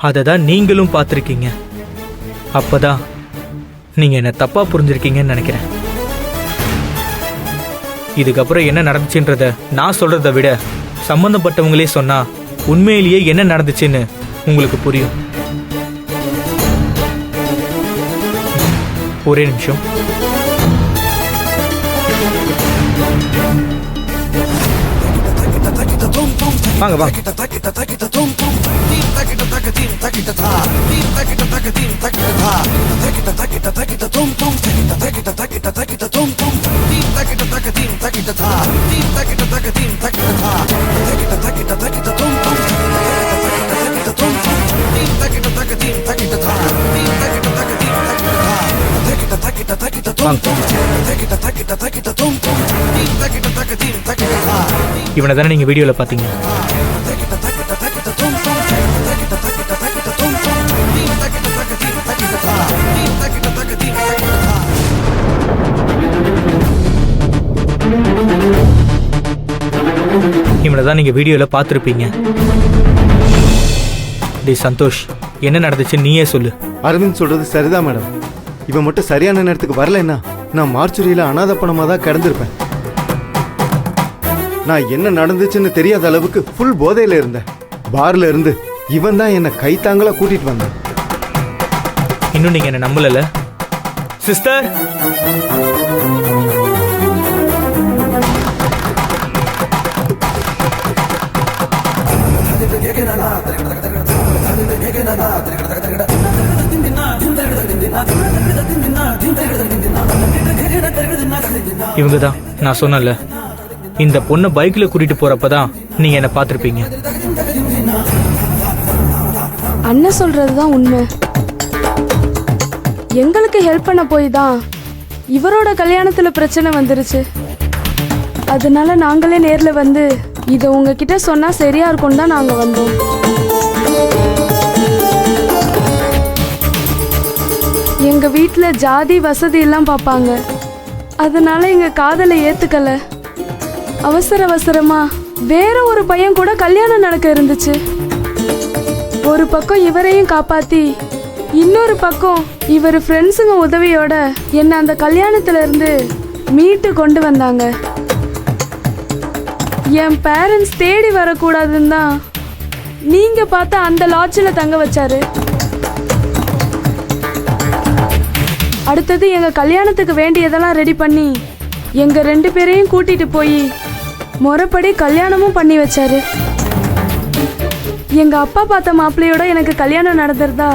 அதை தான் நீங்களும் பார்த்துருக்கீங்க. அப்பதான் நீங்க என்ன தப்பா புரிஞ்சிருக்கீங்கன்னு நினைக்கிறேன். இதுக்கப்புறம் என்ன நடந்துச்சுன்றத நான் சொல்றதை விட சம்பந்தப்பட்டவங்களே சொன்னா உண்மையிலேயே என்ன நடந்துச்சுன்னு உங்களுக்கு புரியும். ஒரே நிமிஷம். வாங்க வாங்க. இவனை தானே நீங்க வீடியோல பாத்தீங்க? இவனை தான் நீங்க வீடியோல பாத்திருப்பீங்க. டேய் சந்தோஷ், என்ன நடந்துச்சு நீயே சொல்லு. அரவிந்த் சொல்றது சரிதான் மேடம். இவன் மட்டும் சரியான நேரத்துக்கு வரலன்னா நான் மார்ச்சுரியில அனாதை பணமா தான் கிடந்திருப்பேன். நான் என்ன நடந்துச்சுன்னு தெரியாத அளவுக்கு ஃபுல் போதையில இருந்தேன். பார்ல இருந்து இவன் தான் என்ன கைத்தாங்களா கூட்டிட்டு வந்தான். இன்னும் நீங்க என்ன நம்பல சிஸ்டர்? இவங்கதான் நான் சொன்னல, இந்த பொண்ணை பைக்ல கூட்டிட்டு போறப்பதான் நீங்க என்ன பாத்திருப்பீங்க. அண்ணன் சொல்றதுதான் உண்மை. எங்களுக்கு ஹெல்ப் பண்ண போய் தான் இவரோட கல்யாணத்துல பிரச்சனை வந்துருச்சு. அதனால நாங்களே நேர்ல வந்து இதை உங்ககிட்ட சொன்னா சரியா இருக்கும் தான் நாங்க வந்தோம். எங்க வீட்டுல ஜாதி வசதி எல்லாம் பார்ப்பாங்க. அதனால எங்க காதலை ஏத்துக்கல. அவசர அவசரமா வேற ஒரு பையன் கூட கல்யாணம் நடக்க இருந்துச்சு. ஒரு பக்கம் இவரையும் காப்பாத்தி இன்னொரு பக்கம் இவர் ஃப்ரெண்ட்ஸுங்க உதவியோட என்ன அந்த கல்யாணத்துல இருந்து மீட்டு கொண்டு வந்தாங்க. என் பேரண்ட்ஸ் தேடி வரக்கூடாதுன்னு தான் நீங்க பார்த்த அந்த லாட்ஜில் தங்க வச்சாரு. அடுத்தது எங்க கல்யாணத்துக்கு வேண்டியதெல்லாம் ரெடி பண்ணி எங்க 2 பேரையும் கூட்டிட்டு போய் முறைப்படி கல்யாணமும் பண்ணி வச்சாரு. எங்க அப்பா பார்த்த மாப்பிள்ளையோட எனக்கு கல்யாணம் நடந்துருந்தா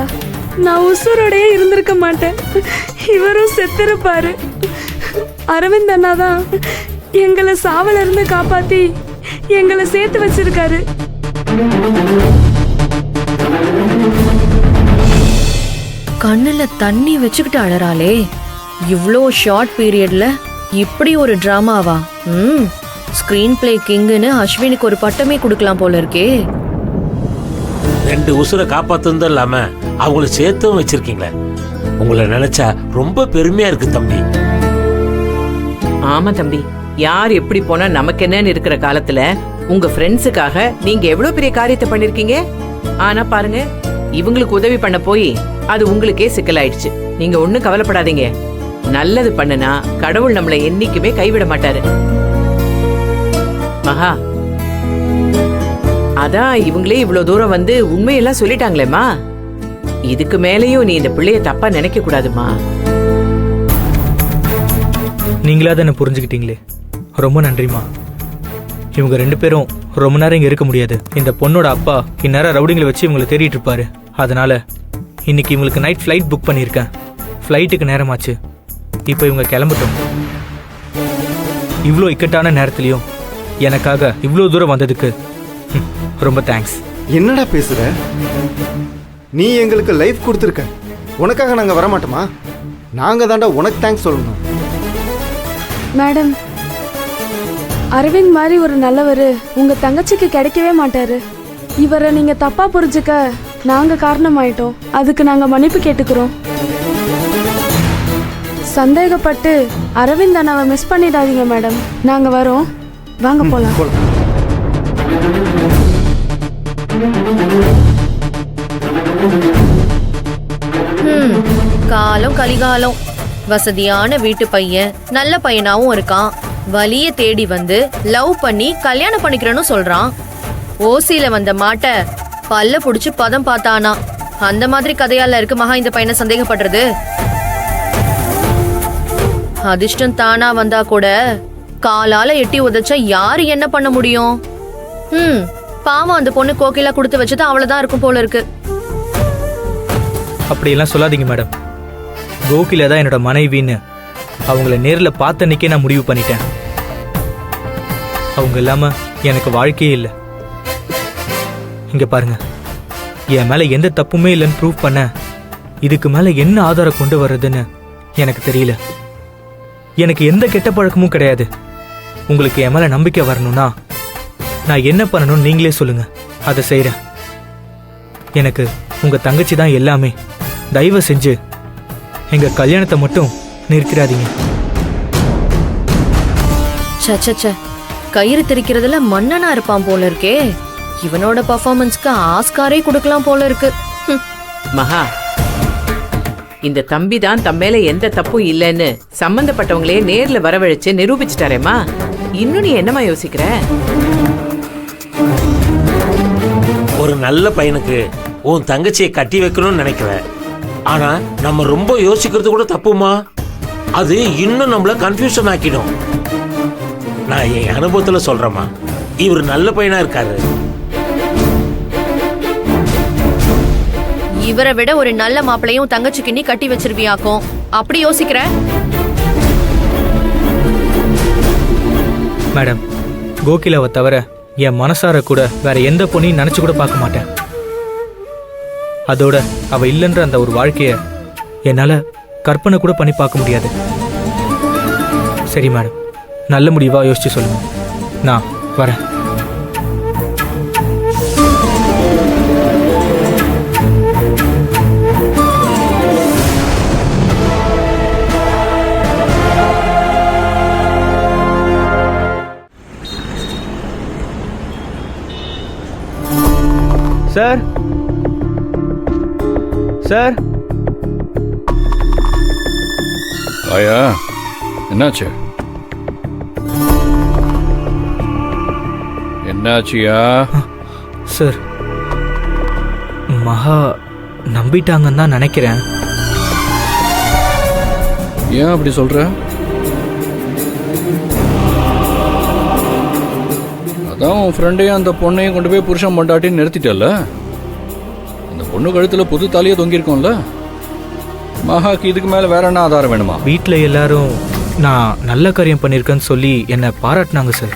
நான் உசுரோடையே இருந்திருக்க மாட்டேன். இவரும் செத்திருப்பாரு. அரவிந்த் அண்ணா தான் எங்களை சாவல இருந்து காப்பாத்தி எங்களை சேர்த்து வச்சிருக்காரு. கண்ணுல தண்ணி வச்சுக்கிட்டு அழறாளே. இவ்ளோ ஷார்ட் பீரியட்ல இப்படி ஒரு டிராமாவா? ஸ்கிரீன் பிளே கிங்குன்னு அஸ்வினுக்கு ஒரு பட்டமே கொடுக்கலாம் போல இருக்கே. 2 உசுரை காப்பாத்துனதும் இல்லாம அவங்கள சேர்த்தும் வச்சிருக்கீங்களே. உங்களை நினைச்சா ரொம்ப பெருமையா இருக்கு தம்பி. ஆமா தம்பி, யார் எப்படி போனா நமக்கு என்னன்னு இருக்கிற காலத்துல உங்க ஃப்ரெண்ட்ஸுக்காக நீங்க எவ்வளவு பெரிய காரியத்தை பண்ணிருக்கீங்க. ஆனா பாருங்க, இவங்களுக்கு உதவி பண்ண போய் அது உங்களுக்கே சிக்கலாயிடுச்சு. நீங்க ஒண்ணும் கவலைப்படாதீங்க. நல்லது பண்ணுனா கடவுள் நம்மளை என்னைக்குமே கைவிட மாட்டாரு. மகா, அதான் இவங்களே இவ்வளவு தூரம் வந்து உண்மையெல்லாம் சொல்லிட்டாங்களேம்மா. இதுக்கு மேலேயும் நீ இந்த பிள்ளைய தப்பா நினைக்க கூடாதுமா. நீங்களாவது என்ன புரிஞ்சுக்கிட்டீங்களே, ரொம்ப நன்றிமா. இவங்க 2 பேரும் ரொம்ப நேரம் இங்க இருக்க முடியாது. இந்த பொண்ணோட அப்பா இந்நேரம் ரவுடிங்களை வச்சு இவங்களை தேடிட்டு இருப்பாரு. அதனால இன்னைக்கு இவங்களுக்கு நைட் ஃப்ளைட் புக் பண்ணியிருக்கேன். ஃப்ளைட்டுக்கு நேரமாச்சு. இப்போ இவங்க கிளம்பட்டும். இவ்வளோ இக்கட்டான நேரத்துலையும் எனக்காக இவ்வளோ தூரம் வந்ததுக்கு ரொம்ப தேங்க்ஸ். என்னடா பேசுற? நீ எங்களுக்கு லைஃப் கொடுத்துருக்க. உனக்காக நாங்க வரமாட்டோமா? நாங்க தாண்டா உனக்கு தேங்க்ஸ் சொல்லணும். மேடம், அரவிந்த் மாதிரி ஒரு நல்லவர் உங்க தங்கச்சிக்கு கிடைக்கவே மாட்டாரு. இவரை நீங்க தப்பா புரிஞ்சுக்க நாங்க காரணமாயிட்டோம். அதுக்கு நாங்க மன்னிப்பு கேட்டுக்கிறோம். சந்தேகப்பட்டு அரவிந்த் அண்ணாவை மிஸ் பண்ணிடாதீங்க மேடம். நாங்க வரோம், வாங்க போலாம். காலம் கலிகாலம். வசதியான வீட்டு பையன் நல்ல பையனாவும் இருக்கான். வலிய தேடி வந்து லவ் பண்ணி கல்யாணம் பண்ணிக்கிறேன்னு சொல்றான். ஓசியில வந்த மாட்டை பல்ல புடிச்சு பதம் பார்த்தானா. அந்த மாதிரி கதையால இருக்கு மகா இந்த பையனை சந்தேகப்படுறது. அதிர்ஷ்டம் தானா வந்தா கூட காலால எட்டி உதைச்சா யாரு என்ன பண்ண முடியும்? பாவம், அந்த பொண்ணு கோகிலா கொடுத்து வச்சது அவ்வளவுதான் இருக்கும் போல இருக்கு. அப்படியெல்லாம் சொல்லாதீங்க மேடம். கோகிலா தான் என்னோட மனைவின்னு அவங்கள நேரில் பார்த்த அன்னைக்கே நான் முடிவு பண்ணிட்டேன். அவங்க இல்லாம எனக்கு வாழ்க்கையே இல்லை. இங்க பாருங்க, என் மேல எந்த தப்புமே இல்லைன்னு ப்ரூவ் பண்ண இதுக்கு மேல என்ன ஆதாரம் கொண்டு வர்றதுன்னு எனக்கு தெரியல. எனக்கு எந்த கெட்ட பழக்கமும் கிடையாது. உங்களுக்கு என் மேல நம்பிக்கை வரணும்னா நான் என்ன பண்ணணும்னு நீங்களே சொல்லுங்க, அதை செய்யறேன். எனக்கு உங்க தங்கச்சி தான் எல்லாமே. தயவு செஞ்சு எங்க கல்யாணத்தை மட்டும் நிறுத்திடாதீங்க. சச்ச, கயிறு திரிக்கிறதுல மன்னனா இருப்பான் போல இருக்கே. இவனோட பர்ஃபார்மன்ஸ்க்கு ஆஸ்காரே கொடுக்கலாம் போல இருக்கு. மகா, இந்த தம்பி தான் தம்மேல எந்த தப்பும் இல்லைன்னு சம்பந்தப்பட்டவங்களே நேர்ல வரவழைச்சு நிரூபிச்சுட்டாரேம்மா. இன்னும் நீ என்னமா யோசிக்கிற? ஒரு நல்ல பையனுக்கு உன் தங்கச்சியை கட்டி வைக்கணும்னு நினைக்கிறேன். ஆனா நம்ம ரொம்ப யோசிக்கிறது கூட தப்புமா. அது இன்னும் நம்மள கன்ஃபியூஷன் ஆக்கிடும். நான் என் அனுபவத்துல சொல்றேம்மா, இவர் நல்ல பையனா இருக்காரு. இவரை விட ஒரு நல்ல மாப்பிளையும் தங்கச்சிக்கு நீ கட்டி வச்சிருவியாக்கும். அப்படி யோசிக்கிற? மேடம், கோகிலாவை தவிர என் மனசார கூட வேற எந்த பொண்ணையும் நினைச்சு கூட பார்க்க மாட்டேன். அதோட அவ இல்லைன்ற அந்த ஒரு வாழ்க்கைய என்னால கற்பனை கூட பண்ணி பார்க்க முடியாது. சரி மேடம், நல்ல முடிவா யோசிச்சு சொல்லுங்க. நான் வரேன். Sir, sir. ஆயா, என்னாச்சு? என்னாச்சியா? சார், மகா நம்பிட்டாங்கன்னு தான் நினைக்கிறேன். ஏன் அப்படி சொல்ற? அதான் உன் ஃப்ரெண்டையும் அந்த பொண்ணையும் கொண்டு போய் புருஷன் பொண்டாட்டின்னு நிறுத்திட்டல. அந்த பொண்ணு கழுத்துல புது தாலியே தொங்கியிருக்கோம்ல. மகாக்கு இதுக்கு மேல வேற என்ன ஆதாரம் வேணுமா? வீட்டில் எல்லாரும் நான் நல்ல காரியம் பண்ணியிருக்கேன்னு சொல்லி என்னை பாராட்டினாங்க சார்.